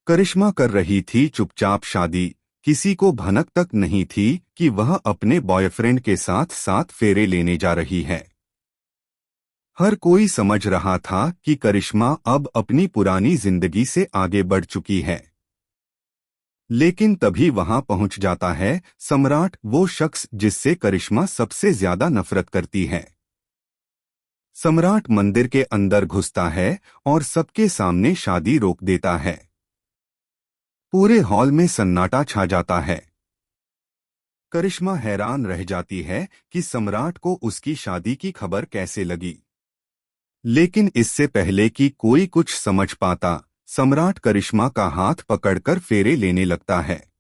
करिश्मा कर रही थी चुपचाप शादी। किसी को भनक तक नहीं थी कि वह अपने बॉयफ्रेंड के साथ 7 फेरे लेने जा रही है। हर कोई समझ रहा था कि करिश्मा अब अपनी पुरानी जिंदगी से आगे बढ़ चुकी है। लेकिन तभी वहां पहुंच जाता है सम्राट, वो शख्स जिससे करिश्मा सबसे ज्यादा नफरत करती है। सम्राट मंदिर के अंदर घुसता है और सबके सामने शादी रोक देता है। पूरे हॉल में सन्नाटा छा जाता है। करिश्मा हैरान रह जाती है कि सम्राट को उसकी शादी की खबर कैसे लगी। लेकिन इससे पहले कि कोई कुछ समझ पाता, सम्राट करिश्मा का हाथ पकड़कर फेरे लेने लगता है।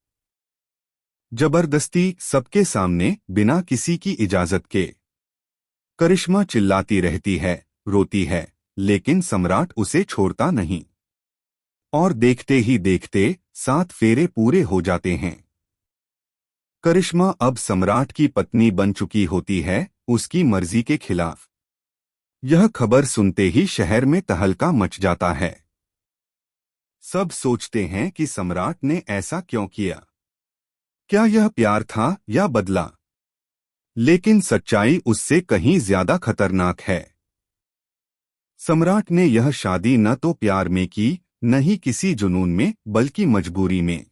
जबरदस्ती, सबके सामने, बिना किसी की इजाजत के। करिश्मा चिल्लाती रहती है, रोती है, लेकिन सम्राट उसे छोड़ता नहीं। और देखते ही देखते 7 फेरे पूरे हो जाते हैं। करिश्मा अब सम्राट की पत्नी बन चुकी होती है, उसकी मर्जी के खिलाफ। यह खबर सुनते ही शहर में तहलका मच जाता है। सब सोचते हैं कि सम्राट ने ऐसा क्यों किया। क्या यह प्यार था या बदला? लेकिन सच्चाई उससे कहीं ज्यादा खतरनाक है। सम्राट ने यह शादी न तो प्यार में की, न ही किसी जुनून में, बल्कि मजबूरी में।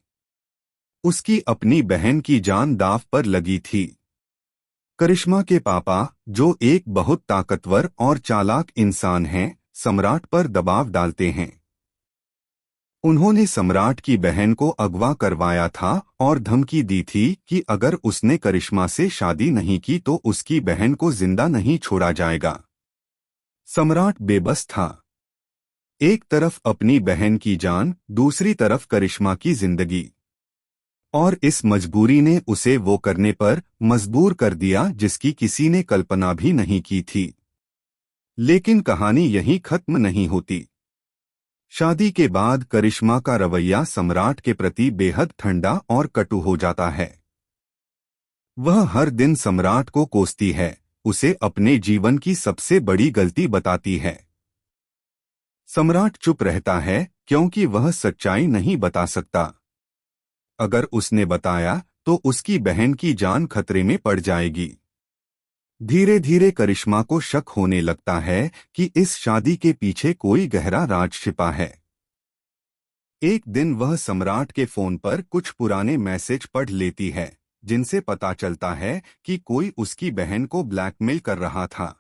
उसकी अपनी बहन की जान दांव पर लगी थी। करिश्मा के पापा, जो एक बहुत ताकतवर और चालाक इंसान हैं, सम्राट पर दबाव डालते हैं। उन्होंने सम्राट की बहन को अगवा करवाया था और धमकी दी थी कि अगर उसने करिश्मा से शादी नहीं की तो उसकी बहन को जिंदा नहीं छोड़ा जाएगा। सम्राट बेबस था। एक तरफ अपनी बहन की जान, दूसरी तरफ करिश्मा की जिंदगी। और इस मजबूरी ने उसे वो करने पर मजबूर कर दिया जिसकी किसी ने कल्पना भी नहीं की थी। लेकिन कहानी यहीं खत्म नहीं होती। शादी के बाद करिश्मा का रवैया सम्राट के प्रति बेहद ठंडा और कटु हो जाता है। वह हर दिन सम्राट को कोसती है, उसे अपने जीवन की सबसे बड़ी गलती बताती है। सम्राट चुप रहता है क्योंकि वह सच्चाई नहीं बता सकता। अगर उसने बताया तो उसकी बहन की जान खतरे में पड़ जाएगी। धीरे धीरे करिश्मा को शक होने लगता है कि इस शादी के पीछे कोई गहरा राज छिपा है। एक दिन वह सम्राट के फोन पर कुछ पुराने मैसेज पढ़ लेती है, जिनसे पता चलता है कि कोई उसकी बहन को ब्लैकमेल कर रहा था।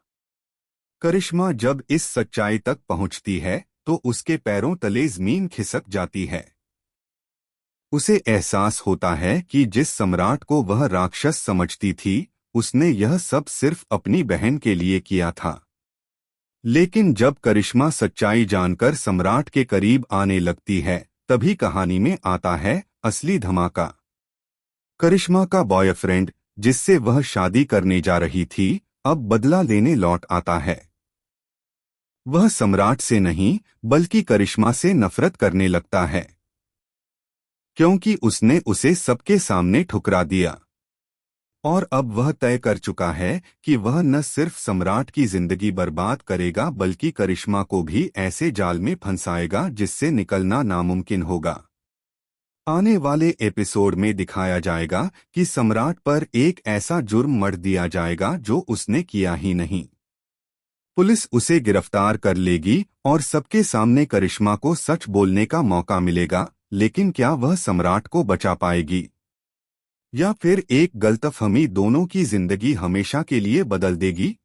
करिश्मा जब इस सच्चाई तक पहुंचती है तो उसके पैरों तले जमीन खिसक जाती है। उसे एहसास होता है कि जिस सम्राट को वह राक्षस समझती थी, उसने यह सब सिर्फ अपनी बहन के लिए किया था। लेकिन जब करिश्मा सच्चाई जानकर सम्राट के करीब आने लगती है, तभी कहानी में आता है असली धमाका। करिश्मा का बॉयफ्रेंड, जिससे वह शादी करने जा रही थी, अब बदला लेने लौट आता है। वह सम्राट से नहीं, बल्कि करिश्मा से नफरत करने लगता है, क्योंकि उसने उसे सबके सामने ठुकरा दिया। और अब वह तय कर चुका है कि वह न सिर्फ सम्राट की जिंदगी बर्बाद करेगा बल्कि करिश्मा को भी ऐसे जाल में फंसाएगा जिससे निकलना नामुमकिन होगा। आने एपिसोड एपिसोड में दिखाया जाएगा कि सम्राट पर एक ऐसा जुर्म मढ़ दिया जाएगा जो उसने किया ही नहीं। पुलिस उसे गिरफ्तार कर लेगी और सबके सामने करिश्मा को सच बोलने का मौका मिलेगा, लेकिन क्या वह सम्राट को बचा पाएगी? या फिर एक गलतफहमी दोनों की जिंदगी हमेशा के लिए बदल देगी?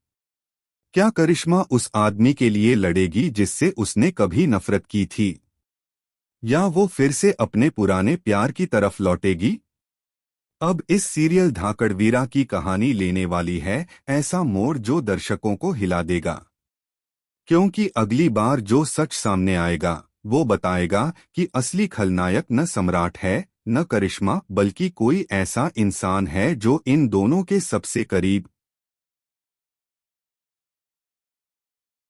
क्या करिश्मा उस आदमी के लिए लड़ेगी जिससे उसने कभी नफरत की थी? या वो फिर से अपने पुराने प्यार की तरफ लौटेगी? अब इस सीरियल धाकड़वीरा की कहानी लेने वाली है ऐसा मोड़ जो दर्शकों को हिला देगा। क्योंकि अगली बार जो सच सामने आएगा, वो बताएगा कि असली खलनायक न सम्राट है, न करिश्मा, बल्कि कोई ऐसा इंसान है जो इन दोनों के सबसे करीब,